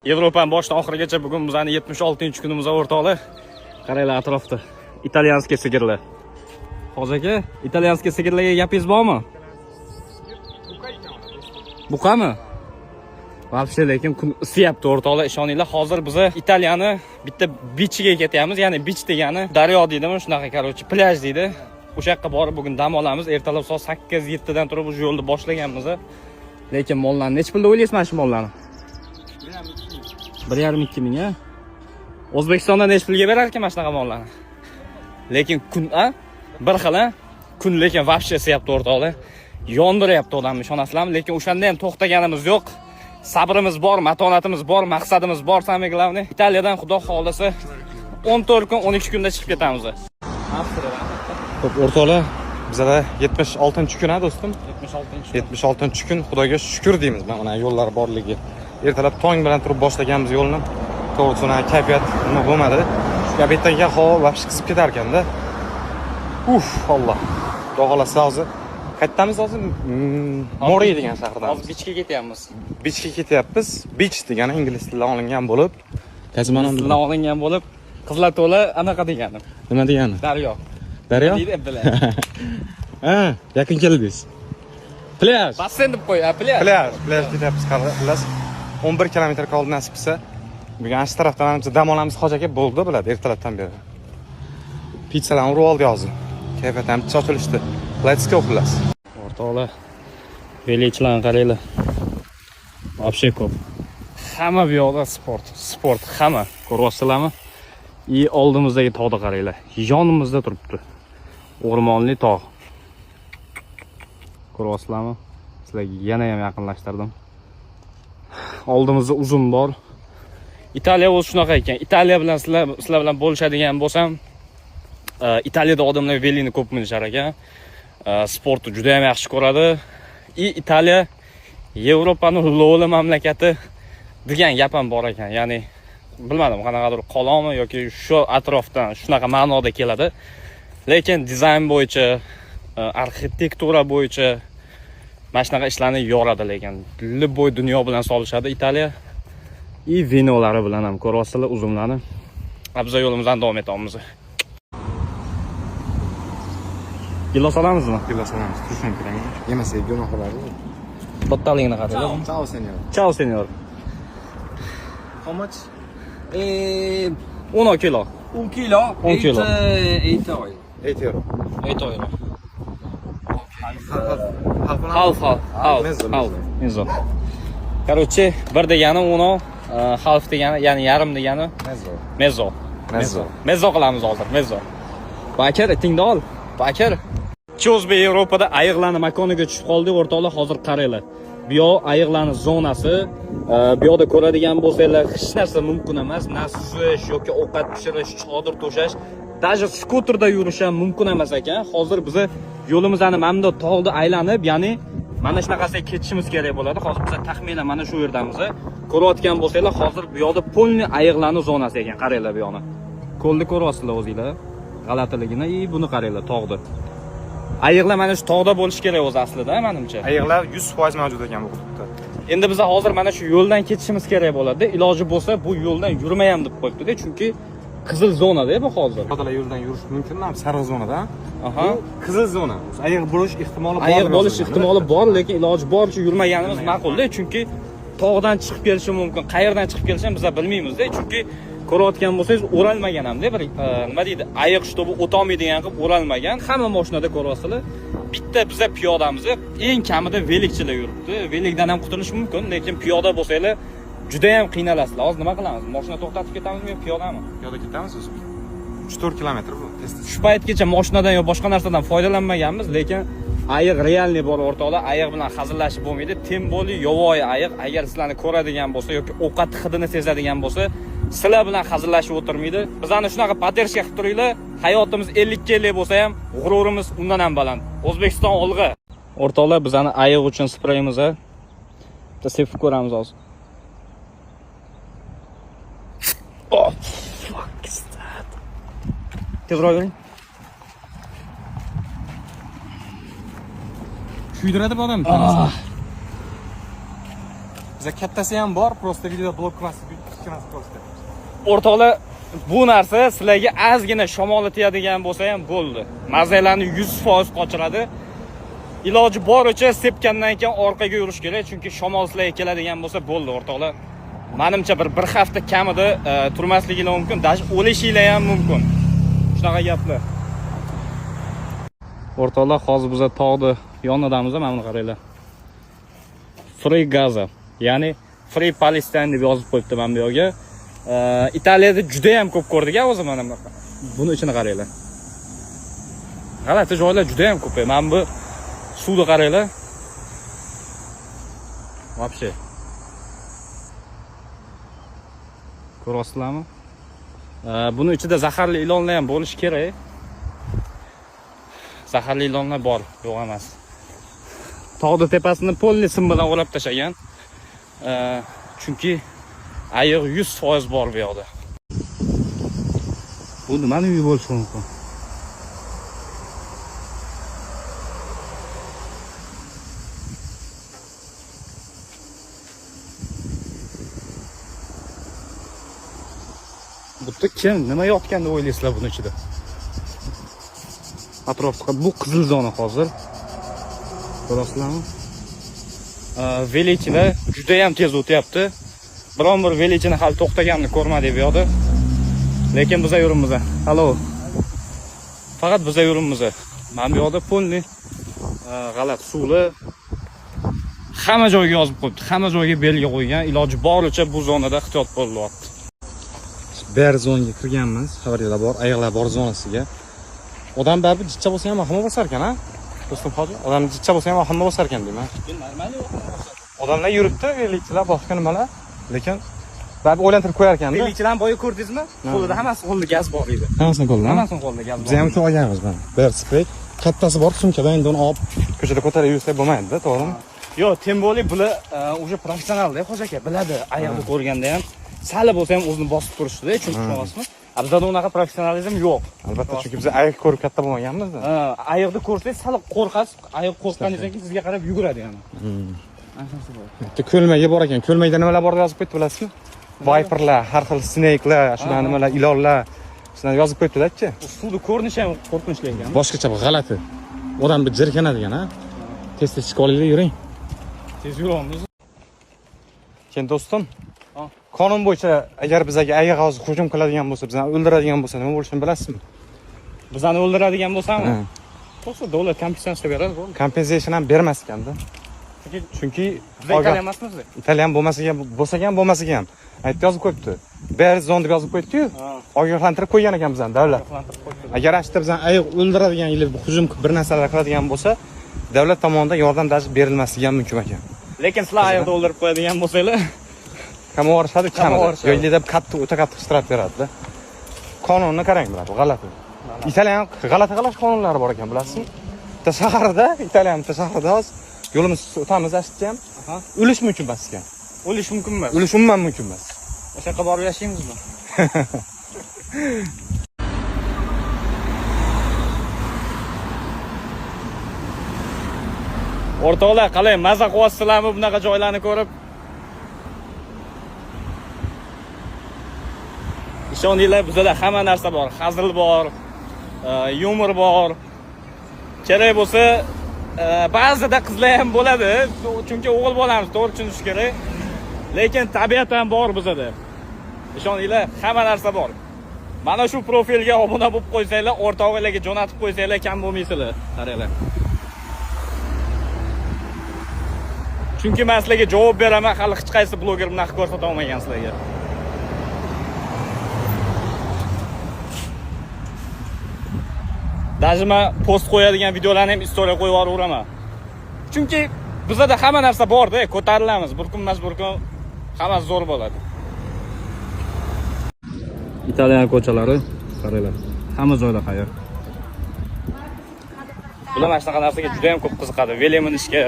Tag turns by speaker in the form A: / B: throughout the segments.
A: Yevropaning boshdan oxirigacha bugun bizning 76-kunimiz o'rtoqlar. Qaranglar atrofda. Italyanskiy sigirlar. Hozir aka, italyanskiy sigirlarga gapingiz bormi? Buqami? Вообще lekin kun isiyapti o'rtoqlar, ishoninglar. Hozir biz Italiyani bitta bichiga ketyapmiz. Ya'ni bich degani daryo deydimi, shunaqa qarochi, plyaj deydi. O'sha yoqqa borib bugun dam olamiz. Ertalab soat 8-7 dan turib o'sha yo'lni boshlaganmiz. Lekin mollarni nech pulda o'ylaysiz mana shu mollarni? 1,5-2 ming, ha? O'zbekistonda nech pulga berar ekan mana shunaqa mollarni? Lekin kun bir xil, kun lekin вообще siyapti o'rtoqlar. Yondiryapti odamni, ishonasizlarmi? Lekin o'shanda ham to'xtaganimiz yo'q. Sabrimiz bor, matonatimiz bor, maqsadimiz bor, samimi glavni. Italiyadan xudo xolisa 14 kun, 12 kunda chiqib ketamiz. Xo'p, o'rtoqlar, bizda 76-kun do'stim. 76-kun, xudoga shukr deymiz. Mana yo'llar borligi. Ertalab tong bilan turib boshlaganmiz yo'lni. To'g'risini kayfiyat nima bo'lmadi. Shu kabetdagi havo vaqti qizib ketar ekanda. Alloh. Xudo xolasa hozir qaytamiz hozir Mori degan shahardan. Hozir Bichga ketyapmiz. Bichga ketyapmiz. Bich degani ingliz tilidan olingan bo'lib, qaysi ma'noda olingan bo'lib, Qizlato'la anaqa degani. Nima degani? Daryo. Daryo? Deydi Abdulla. Yaqin keldingiz. Plyaj. Basseyn deb qo'y, plyaj. Plyaj ketyapmiz, xullas. 11 kilometr qoldi nasib qilsa. Bugun shu tarafdan ancha dam olamiz, Hoji aka bo'ldi biladi ertalabdan beri. Pizzalarni urib oldi hozir. Kayfiyat ham chochilishdi. Let's go xullas. O'rtoqlar, velичlarni qaranglar. Вообще ko'p. Hamma bu yoqda sport, hamma. Ko'ryapsizlarmi? Oldimizdagi tog'da qaranglar. Yonimizda turibdi. O'rmonli tog'. Ko'ryapsizlarmi? Sizlarga yana ham yaqinlashtirdim. Oldimizda uzun bor. Italiya o'zi shunaqa ekan. Italiya bilan sizlar bilan bo'lishadigan bo'lsam, Italiyada odamlar velini ko'p minishar ekan. Sportni juda ham yaxshi ko'radi. Italiya Yevropaning lo'li mamlakati degan gap ham bor ekan. Ya'ni bilmadim, qanaqadir qolomi yoki shu atrofdan shunaqa ma'noda keladi. Lekin dizayn bo'yicha, arxitektura bo'yicha mana shunaqa ishlarni yoradi lekin. Boy dunyo bilan solishadi Italiya. Vinolari bilan ham ko'ryapsizlar uzumlarni. Biz yo'limizdan davom etamiz. Gilos olamizmi? Gilos olamiz. Tushun kerak. Yemasak gunoh bo'ladi. To'ttaligini qarang. Ciao signor. Ciao signor. How much? 1 kilo.
B: 1 kilo.
A: 1 kilo.
B: 8 euro.
A: 8 euro. 8 euro. Half. Mezzo. Короче, bir degani 10, half degani, ya'ni yarim degani mezzo qilamiz hozir, mezzo. Bakir, tingni ol. Bakir. Chozbe Yevropada ayiqlarning makoniga tushib qoldik, o'rtoqlar, hozir qaranglar. Bu yoq ayiqlarning zonasi. Bu yoqda ko'radigan bo'lsanglar, hech narsa mumkin emas. Na suzish yoki ovqat pishirish, chodir to'shash, даже skuterda yurish ham mumkin emas ekan. Hozir biz yo'limizni mana bu tog'da aylanib, ya'ni mana shunaqasiga ketishimiz kerak bo'ladi. Hozir biz taxminan mana shu yerdamiz. Ko'rayotgan bo'lsanglar, hozir bu yoqda polni ayiqlarning zonasi ekan. Qaranglar bu yoqni. Ko'lni ko'ryapsizlar o'zingizlar. G'alatiligini, buni qaranglar tog'da. Ayiqlar mana shu tog'da bo'lish kerak o'zi aslida, menimcha. Ayiqlar 100% mavjud ekan bu hududda. Endi biz hozir mana shu yo'ldan ketishimiz kerak bo'ladi. Iloji bo'lsa bu yo'ldan yurmayam deb qo'yibdi-da, chunki qizil zonada bu hozir. To'g'ri yo'ldan yurish mumkin emas, sariq zonada. Aha. Qizil zona. Ayiq bo'lish ehtimoli bor. Ayiq bo'lish ehtimoli bor, lekin iloji boricha yurmaganimiz ma'qul-da, chunki tog'dan chiqib kelishi mumkin. Qayerdan chiqib kelishini biz bilmaymiz-da, chunki ko'rayotgan bo'lsangiz o'ralmagan hamda bir nima deydi, ayiq shtobi o'tolmaydigan qilib o'ralmagan. Hamma mashinada ko'ryapsizlar. Bitta biza piyodamiz, eng kamida velikchilar yuribdi. Velikdan ham qutulish mumkin, lekin piyoda bo'lsanglar juda ham qiynalasizlar. Hozir nima qilamiz? Mashina to'xtatib ketamizmi yo piyodami? Piyoda ketamiz o'zi. 3-4 kilometr bu. Shu paytgacha mashinadan yo boshqa narsadan foydalanmaganmiz, lekin ayiq realniy bor o'rtoqlar. Ayiq bilan hazillashib bo'lmaydi. Temboli yovoyi ayiq. Agar sizlarni ko'radigan bo'lsa yoki ovqat hidini sezadigan bo'lsa, sizlar bilan hazillashib o'tirmaydi. Bizani shunaqa patershka qilib turinglar. Hayotimiz 50 bo'lsa ham g'ururimiz undan ham baland. O'zbekiston olg'a. O'rtoqlar, bizani ayiq uchun spreyimiz a. Bitta sepib ko'ramiz hozir. Oh, fuck is that? Tezroq yuring. Kuydiradi bu odam.
B: Biza kattasi ham bor, просто video blok qilmaslik kichkinasi просто.
A: O'rtoqlar, bu narsa sizlarga ozgina shamol tegadigan bo'lsa ham bo'ldi. Mazalarni 100% qochiradi. Iloji boricha sepgandan keyin orqaga yurish kerak, chunki shamol sizlarga keladigan bo'lsa bo'ldi, o'rtoqlar. Menimcha bir hafta kamida turmasligingiz mumkin, даже o'lishinglar ham mumkin. Shunaqa gaplar. O'rtoqlar, hozir biz tog'ni yonidamiz, mana buni qaranglar. Free Gaza, ya'ni Free Palestine deb yozib qo'yibdi mana bu yerga. Italiyada juda ham ko'p ko'rdik-a o'zi mana bu. Buni ichini qaranglar. G'alati joylar juda ham ko'p. Mana bu suvni qaranglar. Вообще. Ko'rasizlarmi? Buni ichida zaharli ilonlar ham bo'lishi kerak. Zaharli ilonlar bor, yo'q emas. Tog'ni tepasini polni sim bilan o'rab tashagan. Chunki ayiq 100% bor bu yoqda. Bu nimaning uyi bo'lishi mumkin? Butta kim, nima yotgan deb o'ylaysizlar buni ichida? Atrofga bu qizil zona hozir. Ko'rasizlarmi? Velichina juda ham tez o'tyapti. Biron bir velichina hali to'xtaganini ko'rmadik bu yoqda. Lekin biz yuribmiz. Hallo. Faqat biz yuribmiz. Mana bu yoqda polni g'alat suvli hamma joyga yozib qo'yibdi. Hamma joyga belgi qo'ygan. Iloji boricha bu zonada ehtiyot bo'lyapti. Ber zonga kirganmiz. Xabarlar bor, ayiqlar bor zonasiga. Odam baribir jichcha bo'lsa ham vahima bosar ekan, ha? Do'stim hozir odam jichcha bo'lsa ham vahima bosar ekan deyman. Normal yo'q. Odamlar yuribdi, velichilar boshqa nimalar, lekin baribir o'ylantirib qo'yar ekan-da. Velichilar boya ko'rdingizmi? Qo'lida hammasi qo'lida gaz bor edi. Hammasini qo'lida. Hammasini qo'lida gaz bor. Biz ham shu olganmiz mana. Ber spray kattasi bor, sumkadan endi uni olib ko'chada ko'tarib yursa bo'lmaydi-da, to'g'rimi? Yo'q, tем более bular o'sha professional-da, xo'ja aka, biladi. Ayiqni ko'rganda ham sali bo'lsa ham o'zini bosib turishdi-da, chunki tushunasizmi? Bizda unaqa professionalizm yo'q. Albatta, chunki biz ayiq ko'rib katta bo'lmaganmiz-da. Ayiqni ko'rsangiz sal qo'rqasiz, ayiq qo'rqqaningizdan keyin sizga qarab yuguradi yana. Bitta ko'lmaga bor ekan. Ko'lmakda nimalar bor yozib qo'yibdi, bilasizmi? Viperlar, har xil snake'lar, shular nimalar, ilonlar, shular yozib qo'yibdi-da-chi. Suvni ko'rinishi ham qo'rqinchli ekan. Boshqacha g'alati. Odam bir jirkanadigan, ha? Tez-tez chiqib olinglar, yuring. Tez yuramiz. Keyin do'stim, qonun bo'yicha agar bizga ayiq hozir hujum qiladigan bo'lsa, bizni o'ldiradigan bo'lsa, nima bo'lishini bilasizmi? Bizani o'ldiradigan bo'lsa-mi? To'g'ri, davlat kompensatsiya beradi, bo'ldi. Kompensasiya ham bermas ekanda. Chunki Italiya emasmiz. Italyan bo'lsa ham bo'lmasiga ham. Aytib yozib qo'yibdi. Ber zon deb yozib qo'yibdi-yu. Ogohlantirib qo'ygan ekan bizani davlat. Agar ashta bizani ayiq o'ldiradigan yoki hujum bir narsalar qiladigan bo'lsa, davlat tomonidan yordam berilmasligi ham mumkin ekan. Lekin sizlar ayiqni o'ldirib qo'yadigan bo'lsanglar, kamovarishadi, joylarda katta o'ta qattiq shtraf beradi-da. Qonunni qarang bular, g'alati. Italyan g'alati qonunlari bor ekan, bilasizmi? Bitta shaharda, Italiyan shahrida hozir yo'limiz o'tamiz ashti ham. O'lish mumkin emas ekan. O'lish mumkin emas. O'lish umuman mumkin emas. O'sha yerga borib yashaymizmi? O'rtoqlar, qalay, maza qilyapsizlarmi bunaqa joylarni ko'rib? Ishoninglar, bizda hamma narsa bor. Hazil bor, yumor bor. Kerak bo'lsa, ba'zida qizlar ham bo'ladi, chunki o'g'il bolamiz, to'g'ri tushunish kerak. Lekin tabiat ham bor bizda. Ishoninglar, hamma narsa bor. Mana shu profilga obuna bo'lib qo'ysanglar, o'rtog'inglarga jo'natib qo'ysanglar, kam bo'lmaysizlar. Qaranglar. Chunki men sizlarga javob beraman, hali hech qaysi bloger bunaqa ko'rsata olmagan sizlarga. Даже men post qo'yadigan videolarni ham istoriya qo'yib yuboraman. Chunki bizda hamma narsa bor-da, ko'tarilamiz. Bir kun emas, bir kun hammasi zo'r bo'ladi. Italiyan ko'chalari, qaranglar. Hamma joyda qayar. Bular mana shunaqa narsaga juda ham ko'p qiziqadi. Velo minishga,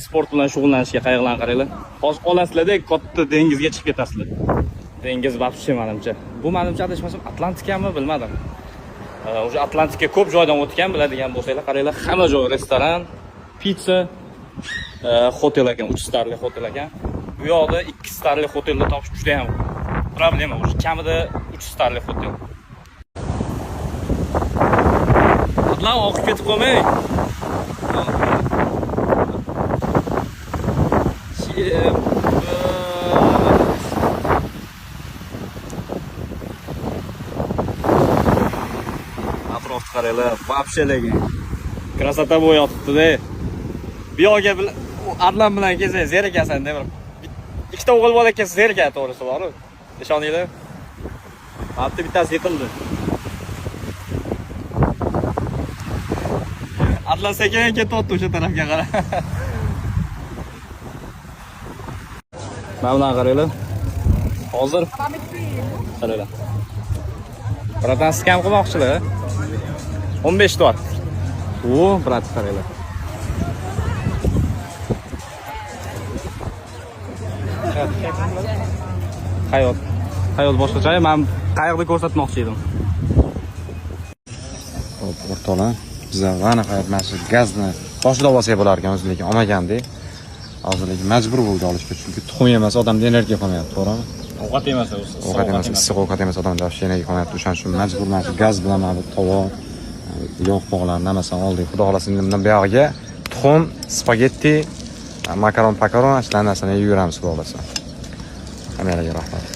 A: sport bilan shug'ullanishga qayg'ulan qaranglar. Hozir olasizlarda katta dengizga chiqib ketasizlar. Dengiz вообще menimcha. Bu menimcha adashmasam Atlantikami bilmadim. O'sha Atlantikka ko'p joydan o'tgan, biladigan bo'lsanglar, qaranglar, hamma joy restoran, pizza, hotel ekan, 3 starli hotel ekan. Bu yoqda 2 starli hotelda topish juda ham problema. O'sha kamida 3 starli hotel. Adlan oqib ketib qolmang. Atrofga qaranglar, vobsheligi. Krasota bo'yotibdi-da. Bu yoqqa Adlan bilan kelsangiz zerikasan-da bir. Ikkita o'g'il bola kelsa zerikadi to'g'risi bor-ku. Ishoninglar. Hatto bittasi yiqildi. Adlan sekin ketyapti o'sha tarafga qarab. Mana bularni qaranglar. Hozir qaranglar. Biratan skam qilmoqchilar. 15 to'rt. O, brat qaranglar. Hayot boshqacha. Men qayoqda ko'rsatmoqchi edim.
C: Hop, o'rtoqlar, bizlar mana hayot mana shu gazni boshida olsa bo'lar ekan, o'zligi olmaganda. Hozirlik majbur bo'ldi olishga, chunki tuxum emas, odamda energiya qolmayapti, to'g'rimi?
A: Ovqat emas,
C: Ovqat emas, issiq ovqat emas, odamda energiya qolmayapti. O'shaning uchun majbur mana shu gaz bilan mana bu tovoq, yog' bog'larni hammasini oldik. Xudo xolasa bundan buyog'iga tuxum, spagetti, makaron, pakaron, ashula narsani yeyveramiz, xudo xolasa. Hammalarga rahmat.